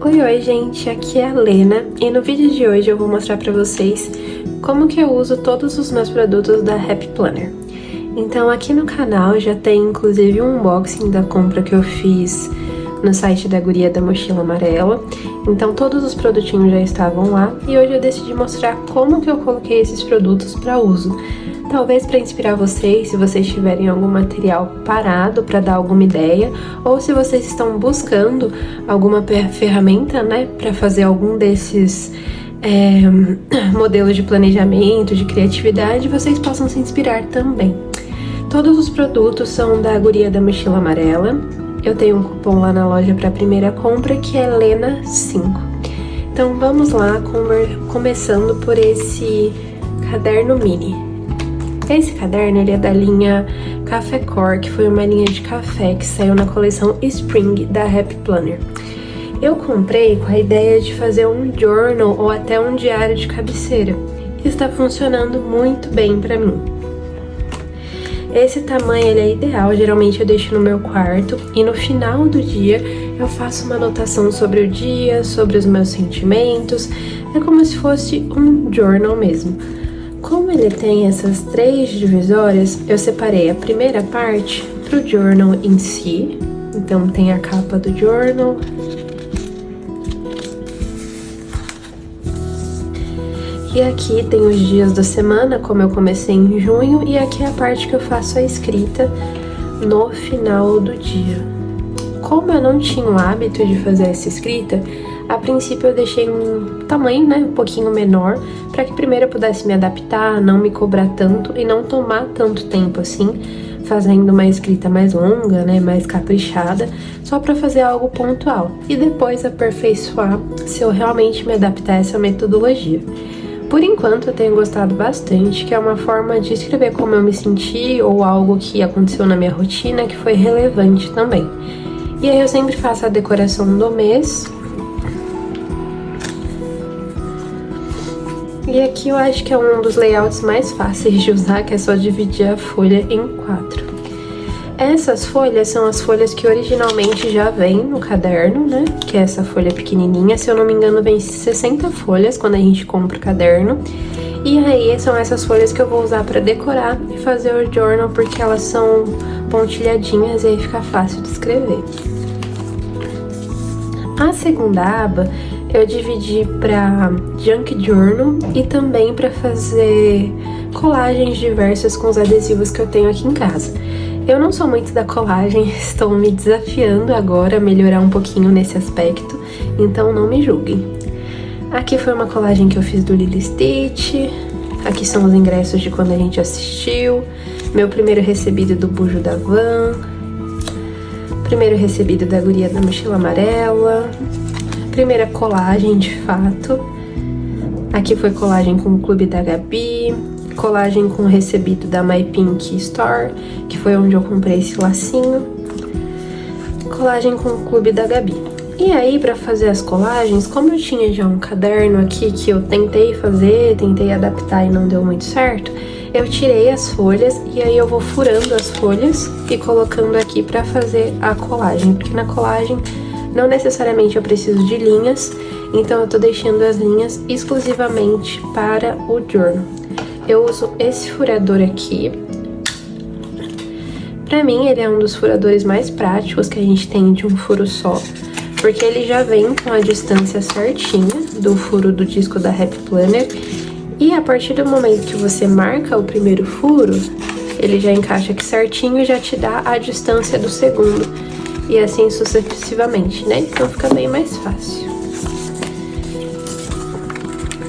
Oi, gente, aqui é a Lena e no vídeo de hoje eu vou mostrar pra vocês como que eu uso todos os meus produtos da Happy Planner. Então aqui no canal já tem inclusive um unboxing da compra que eu fiz no site da Guria da Mochila Amarela. Então todos os produtinhos já estavam lá e hoje eu decidi mostrar como que eu coloquei esses produtos para uso. Talvez para inspirar vocês, se vocês tiverem algum material parado para dar alguma ideia, ou se vocês estão buscando alguma ferramenta, né, para fazer algum desses modelos de planejamento, de criatividade, vocês possam se inspirar também. Todos os produtos são da Guria da Mochila Amarela. Eu tenho um cupom lá na loja para a primeira compra que é Lena5. Então vamos lá, começando por esse caderno mini. Esse caderno ele é da linha Café Core, que foi uma linha de café que saiu na coleção Spring da Happy Planner. Eu comprei com a ideia de fazer um journal ou até um diário de cabeceira. Está funcionando muito bem para mim. Esse tamanho ele é ideal, geralmente eu deixo no meu quarto e no final do dia eu faço uma anotação sobre o dia, sobre os meus sentimentos. É como se fosse um journal mesmo. Como ele tem essas 3 divisórias, eu separei a primeira parte para o journal em si. Então tem a capa do journal. E aqui tem os dias da semana, como eu comecei em junho, e aqui é a parte que eu faço a escrita no final do dia. Como eu não tinha o hábito de fazer essa escrita, a princípio eu deixei um tamanho, né, um pouquinho menor, para que primeiro eu pudesse me adaptar, não me cobrar tanto e não tomar tanto tempo assim, fazendo uma escrita mais longa, né, mais caprichada, só para fazer algo pontual e depois aperfeiçoar se eu realmente me adaptar a essa metodologia. Por enquanto eu tenho gostado bastante, que é uma forma de escrever como eu me senti ou algo que aconteceu na minha rotina que foi relevante também. E aí eu sempre faço a decoração do mês. E aqui eu acho que é um dos layouts mais fáceis de usar, que é só dividir a folha em 4. Essas folhas são as folhas que originalmente já vem no caderno, né? Que é essa folha pequenininha. Se eu não me engano, vem 60 folhas quando a gente compra o caderno. E aí são essas folhas que eu vou usar para decorar e fazer o journal, porque elas são pontilhadinhas e aí fica fácil de escrever. A segunda aba eu dividi para Junk Journal e também para fazer colagens diversas com os adesivos que eu tenho aqui em casa. Eu não sou muito da colagem, estou me desafiando agora a melhorar um pouquinho nesse aspecto, então não me julguem. Aqui foi uma colagem que eu fiz do Lilo Stitch, aqui são os ingressos de quando a gente assistiu, meu primeiro recebido do Bujo da Van, primeiro recebido da Guria da Mochila Amarela, primeira colagem de fato. Aqui foi colagem com o Clube da Gabi, colagem com o recebido da My Pink Store, que foi onde eu comprei esse lacinho, colagem com o Clube da Gabi. E aí, para fazer as colagens, como eu tinha já um caderno aqui que eu tentei adaptar e não deu muito certo, eu tirei as folhas e aí eu vou furando as folhas e colocando aqui para fazer a colagem, porque na colagem não necessariamente eu preciso de linhas, então eu tô deixando as linhas exclusivamente para o journal. Eu uso esse furador aqui. Pra mim, ele é um dos furadores mais práticos que a gente tem de um furo só, porque ele já vem com a distância certinha do furo do disco da Happy Planner, e a partir do momento que você marca o primeiro furo, ele já encaixa aqui certinho e já te dá a distância do segundo, e assim sucessivamente, né? Então fica bem mais fácil.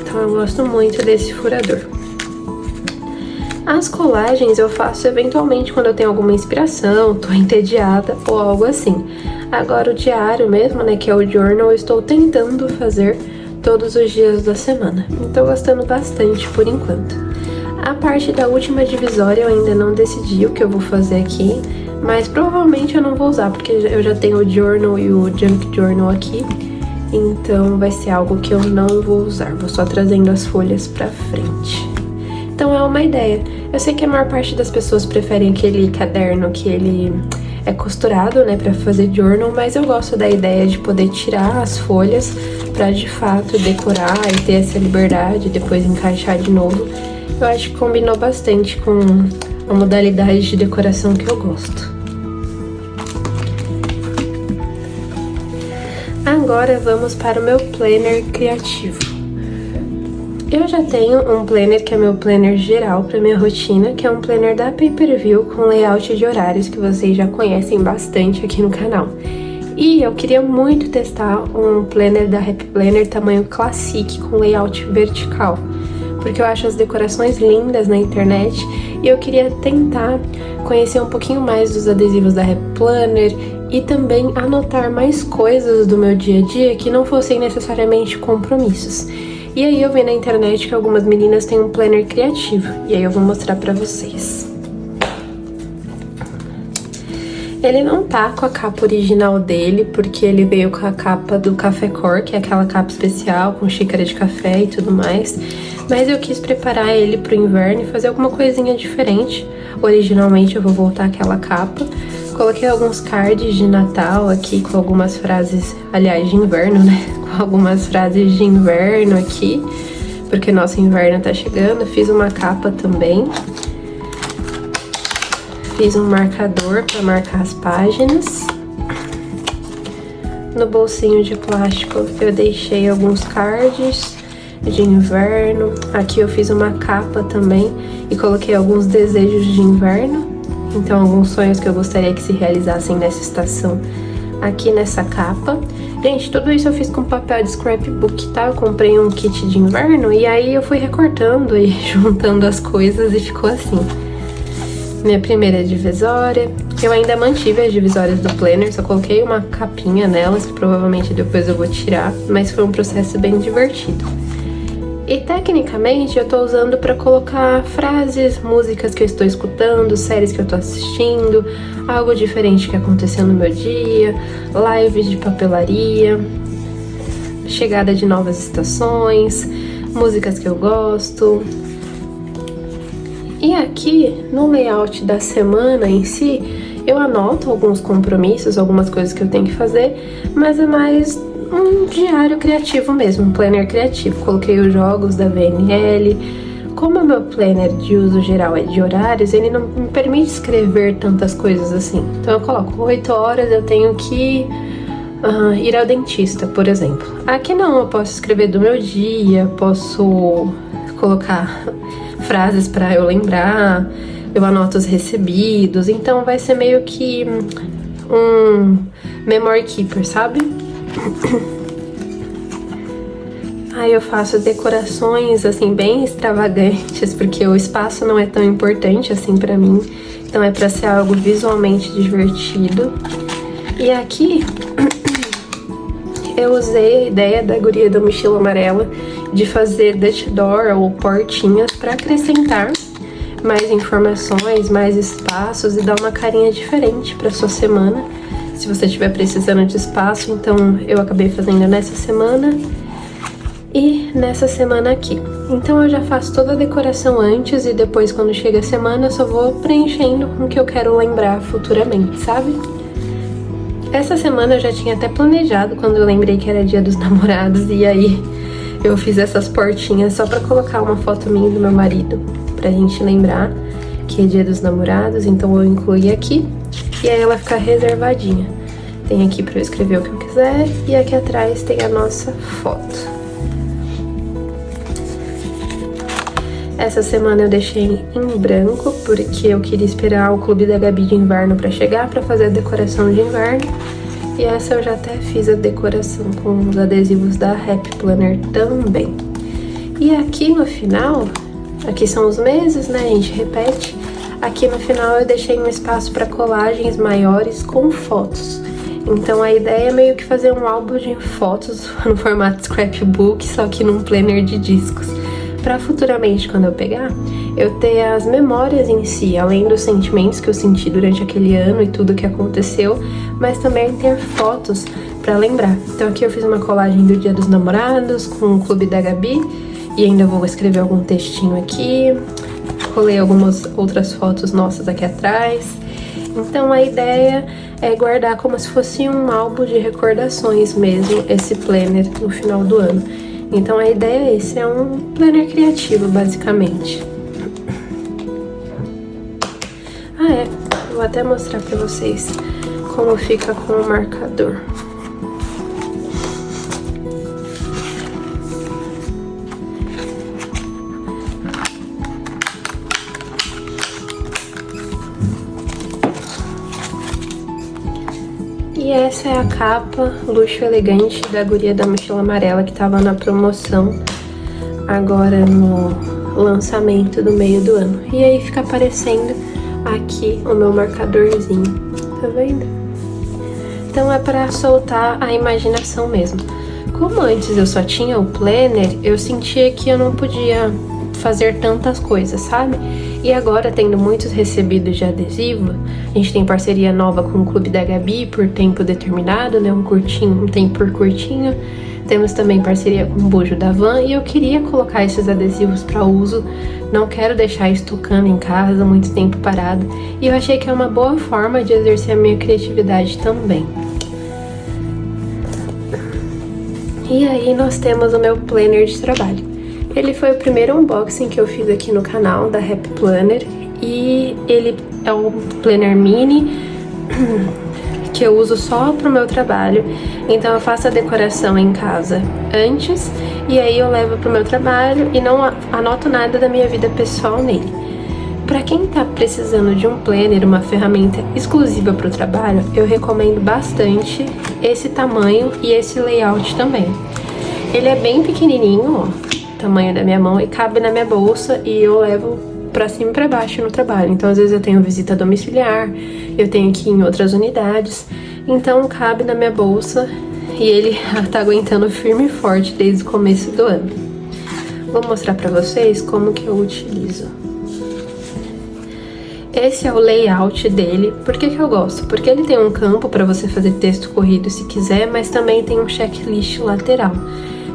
Então eu gosto muito desse furador. As colagens eu faço eventualmente quando eu tenho alguma inspiração, tô entediada ou algo assim. Agora o diário mesmo, né, que é o journal, eu estou tentando fazer todos os dias da semana. Tô gostando bastante por enquanto. A parte da última divisória eu ainda não decidi o que eu vou fazer aqui, mas provavelmente eu não vou usar, porque eu já tenho o journal e o junk journal aqui. Então vai ser algo que eu não vou usar, vou só trazendo as folhas pra frente. Então é uma ideia. Eu sei que a maior parte das pessoas preferem aquele caderno que ele é costurado, né, pra fazer journal, mas eu gosto da ideia de poder tirar as folhas pra de fato decorar e ter essa liberdade, depois encaixar de novo. Eu acho que combinou bastante com a modalidade de decoração que eu gosto. Agora vamos para o meu planner criativo. Eu já tenho um planner que é meu planner geral para minha rotina, que é um planner da Pay-Per-View com layout de horários que vocês já conhecem bastante aqui no canal. E eu queria muito testar um planner da Happy Planner tamanho Classic com layout vertical, porque eu acho as decorações lindas na internet e eu queria tentar conhecer um pouquinho mais dos adesivos da Happy Planner e também anotar mais coisas do meu dia a dia que não fossem necessariamente compromissos. E aí eu vi na internet que algumas meninas têm um planner criativo, e aí eu vou mostrar pra vocês. Ele não tá com a capa original dele, porque ele veio com a capa do Café Cor, que é aquela capa especial com xícara de café e tudo mais. Mas eu quis preparar ele pro inverno e fazer alguma coisinha diferente. Originalmente eu vou voltar aquela capa. Coloquei alguns cards de Natal aqui com algumas frases, aliás, de inverno, né? Com algumas frases de inverno aqui, porque nosso inverno tá chegando. Fiz uma capa também. Fiz um marcador para marcar as páginas. No bolsinho de plástico eu deixei alguns cards de inverno. Aqui eu fiz uma capa também e coloquei alguns desejos de inverno. Então, alguns sonhos que eu gostaria que se realizassem nessa estação aqui nessa capa. Gente, tudo isso eu fiz com papel de scrapbook, tá? Eu comprei um kit de inverno e aí eu fui recortando e juntando as coisas e ficou assim. Minha primeira divisória. Eu ainda mantive as divisórias do planner, só coloquei uma capinha nelas, que provavelmente depois eu vou tirar, mas foi um processo bem divertido. E tecnicamente eu tô usando pra colocar frases, músicas que eu estou escutando, séries que eu tô assistindo, algo diferente que aconteceu no meu dia, lives de papelaria, chegada de novas estações, músicas que eu gosto. E aqui, no layout da semana em si, eu anoto alguns compromissos, algumas coisas que eu tenho que fazer, mas é mais um diário criativo mesmo, um planner criativo. Coloquei os jogos da VNL. Como o meu planner de uso geral é de horários, ele não me permite escrever tantas coisas assim. Então eu coloco 8 horas eu tenho que ir ao dentista, por exemplo. Aqui não, eu posso escrever do meu dia, posso colocar frases para eu lembrar, eu anoto os recebidos, então vai ser meio que um memory keeper, sabe? Aí eu faço decorações assim bem extravagantes, porque o espaço não é tão importante assim pra mim, então é pra ser algo visualmente divertido. E aqui eu usei a ideia da guria da mochila amarela de fazer Dutch door ou portinhas para acrescentar mais informações, mais espaços e dar uma carinha diferente para sua semana. Se você estiver precisando de espaço, então eu acabei fazendo nessa semana e nessa semana aqui. Então eu já faço toda a decoração antes e depois, quando chega a semana, eu só vou preenchendo com o que eu quero lembrar futuramente, sabe? Essa semana eu já tinha até planejado quando eu lembrei que era Dia dos Namorados, e aí eu fiz essas portinhas só pra colocar uma foto minha e do meu marido, pra gente lembrar que é Dia dos Namorados, então eu incluí aqui. E aí ela fica reservadinha. Tem aqui pra eu escrever o que eu quiser e aqui atrás tem a nossa foto. Essa semana eu deixei em branco porque eu queria esperar o Clube da Gabi de inverno pra chegar pra fazer a decoração de inverno. E essa eu já até fiz a decoração com os adesivos da Happy Planner também. E aqui no final, aqui são os meses, né, a gente repete. Aqui no final eu deixei um espaço para colagens maiores com fotos. Então a ideia é meio que fazer um álbum de fotos no formato scrapbook, só que num planner de discos. Para futuramente, quando eu pegar, eu ter as memórias em si, além dos sentimentos que eu senti durante aquele ano e tudo que aconteceu, mas também ter fotos para lembrar. Então aqui eu fiz uma colagem do Dia dos Namorados com o Clube da Gabi e ainda vou escrever algum textinho aqui. Colei algumas outras fotos nossas aqui atrás. Então a ideia é guardar como se fosse um álbum de recordações mesmo, esse planner no final do ano. Então a ideia é esse, é um planner criativo basicamente. Vou até mostrar pra vocês como fica com o marcador. E essa é a capa luxo elegante da guria da mochila amarela que tava na promoção agora no lançamento do meio do ano. E aí fica aparecendo aqui o meu marcadorzinho, tá vendo? Então é pra soltar a imaginação mesmo. Como antes eu só tinha o planner, eu sentia que eu não podia fazer tantas coisas, sabe? E agora, tendo muitos recebidos de adesivo, a gente tem parceria nova com o Clube da Gabi por tempo determinado, né? Um tempo por curtinho. Temos também parceria com o Bujo da Van e eu queria colocar esses adesivos para uso. Não quero deixar estocando em casa muito tempo parado. E eu achei que é uma boa forma de exercer a minha criatividade também. E aí nós temos o meu planner de trabalho. Ele foi o primeiro unboxing que eu fiz aqui no canal da Happy Planner e ele é um planner mini que eu uso só pro meu trabalho. Então eu faço a decoração em casa antes e aí eu levo pro meu trabalho e não anoto nada da minha vida pessoal nele. Para quem tá precisando de um planner, uma ferramenta exclusiva pro trabalho, eu recomendo bastante esse tamanho e esse layout também. Ele é bem pequenininho, ó, tamanho da minha mão, e cabe na minha bolsa e eu levo pra cima e pra baixo no trabalho. Então às vezes eu tenho visita domiciliar, eu tenho que ir em outras unidades, então cabe na minha bolsa e ele tá aguentando firme e forte desde o começo do ano. Vou mostrar pra vocês como que eu utilizo. Esse é o layout dele. Por que eu gosto? Porque ele tem um campo para você fazer texto corrido se quiser, mas também tem um checklist lateral.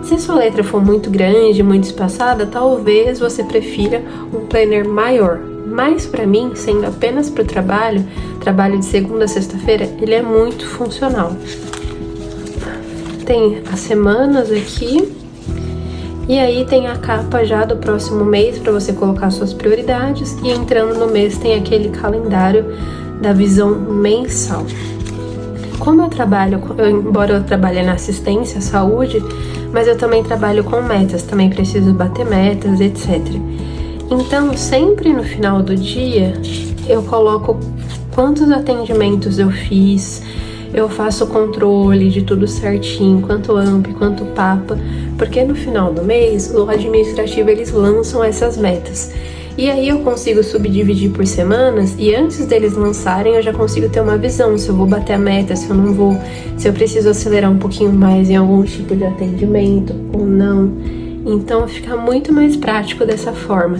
Se a sua letra for muito grande, muito espaçada, talvez você prefira um planner maior. Mas para mim, sendo apenas para o trabalho de segunda a sexta-feira, ele é muito funcional. Tem as semanas aqui, e aí tem a capa já do próximo mês para você colocar suas prioridades, e entrando no mês tem aquele calendário da visão mensal. Como eu trabalho, embora eu trabalhe na assistência, saúde, mas eu também trabalho com metas, também preciso bater metas, etc. Então, sempre no final do dia, eu coloco quantos atendimentos eu fiz, eu faço o controle de tudo certinho, quanto AMP, quanto PAPA, porque no final do mês, o administrativo, eles lançam essas metas. E aí eu consigo subdividir por semanas e antes deles lançarem eu já consigo ter uma visão se eu vou bater a meta, se eu não vou, se eu preciso acelerar um pouquinho mais em algum tipo de atendimento ou não. Então fica muito mais prático dessa forma.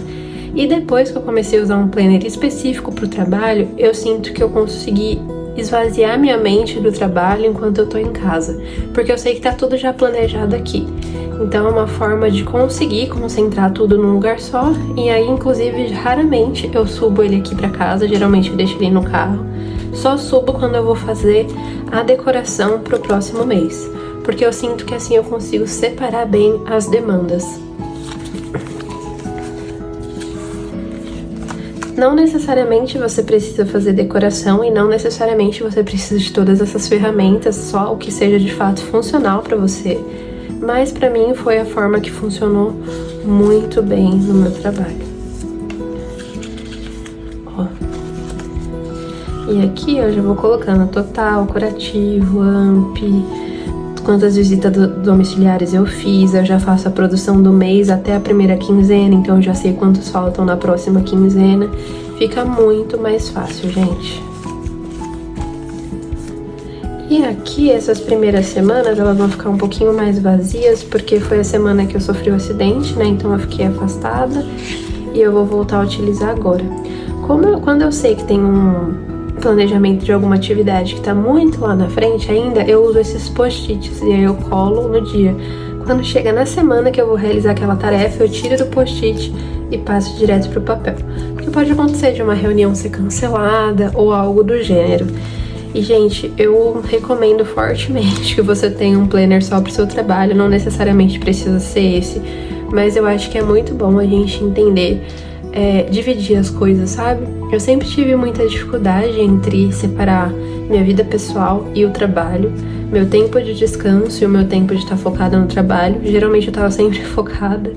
E depois que eu comecei a usar um planner específico para o trabalho, eu sinto que eu consegui esvaziar minha mente do trabalho enquanto eu tô em casa, porque eu sei que tá tudo já planejado aqui. Então é uma forma de conseguir concentrar tudo num lugar só. E aí, inclusive, raramente eu subo ele aqui pra casa. Geralmente eu deixo ele no carro. Só subo quando eu vou fazer a decoração pro próximo mês, porque eu sinto que assim eu consigo separar bem as demandas. Não necessariamente você precisa fazer decoração e não necessariamente você precisa de todas essas ferramentas, só o que seja de fato funcional para você. Mas pra mim foi a forma que funcionou muito bem no meu trabalho. Ó. E aqui eu já vou colocando total, curativo, AMP, quantas visitas domiciliares eu fiz, eu já faço a produção do mês até a primeira quinzena, então eu já sei quantos faltam na próxima quinzena. Fica muito mais fácil, gente. E aqui, essas primeiras semanas, elas vão ficar um pouquinho mais vazias, porque foi a semana que eu sofri o acidente, né? Então eu fiquei afastada e eu vou voltar a utilizar agora. Quando eu sei que tem um planejamento de alguma atividade que tá muito lá na frente ainda, eu uso esses post-its e aí eu colo no dia. Quando chega na semana que eu vou realizar aquela tarefa, eu tiro do post-it e passo direto pro papel. Porque o pode acontecer de uma reunião ser cancelada ou algo do gênero. E, gente, eu recomendo fortemente que você tenha um planner só pro seu trabalho, não necessariamente precisa ser esse, mas eu acho que é muito bom a gente entender, dividir as coisas, sabe? Eu sempre tive muita dificuldade entre separar minha vida pessoal e o trabalho, meu tempo de descanso e o meu tempo de estar focada no trabalho. Geralmente eu tava sempre focada.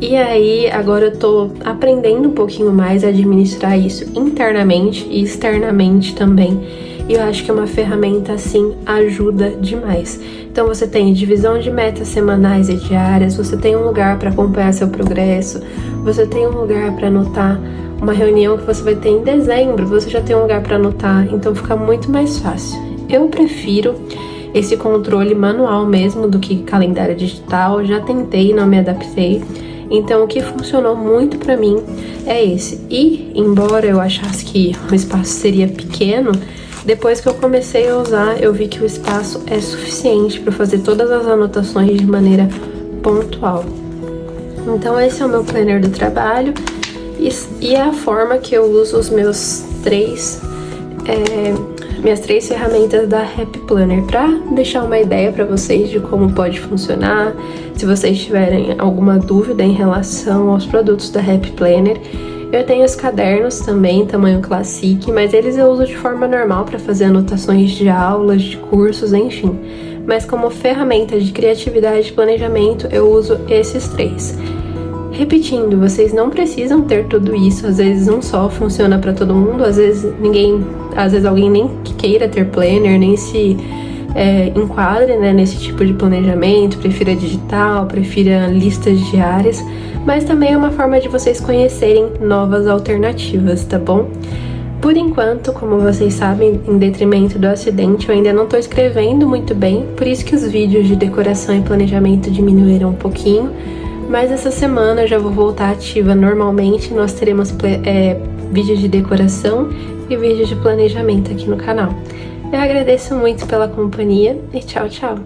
E aí, agora eu tô aprendendo um pouquinho mais a administrar isso internamente e externamente também. E eu acho que uma ferramenta assim ajuda demais. Então você tem divisão de metas semanais e diárias, você tem um lugar para acompanhar seu progresso, você tem um lugar para anotar uma reunião que você vai ter em dezembro, você já tem um lugar para anotar, então fica muito mais fácil. Eu prefiro esse controle manual mesmo do que calendário digital, já tentei, não me adaptei. Então, o que funcionou muito pra mim é esse. E, embora eu achasse que o espaço seria pequeno, depois que eu comecei a usar, eu vi que o espaço é suficiente para fazer todas as anotações de maneira pontual. Então, esse é o meu planner do trabalho e é a forma que eu uso os minhas três ferramentas da Happy Planner, para deixar uma ideia para vocês de como pode funcionar. Se vocês tiverem alguma dúvida em relação aos produtos da Happy Planner, eu tenho os cadernos também, tamanho Classic, mas eles eu uso de forma normal para fazer anotações de aulas, de cursos, enfim. Mas como ferramenta de criatividade e planejamento, eu uso esses três. Repetindo, vocês não precisam ter tudo isso, às vezes um só funciona para todo mundo, às vezes alguém nem queira ter planner, nem se enquadre, né, nesse tipo de planejamento, prefira digital, prefira listas diárias, mas também é uma forma de vocês conhecerem novas alternativas, tá bom? Por enquanto, como vocês sabem, em detrimento do acidente, eu ainda não estou escrevendo muito bem, por isso que os vídeos de decoração e planejamento diminuíram um pouquinho. Mas essa semana eu já vou voltar ativa normalmente, nós teremos vídeos de decoração e vídeos de planejamento aqui no canal. Eu agradeço muito pela companhia e tchau, tchau!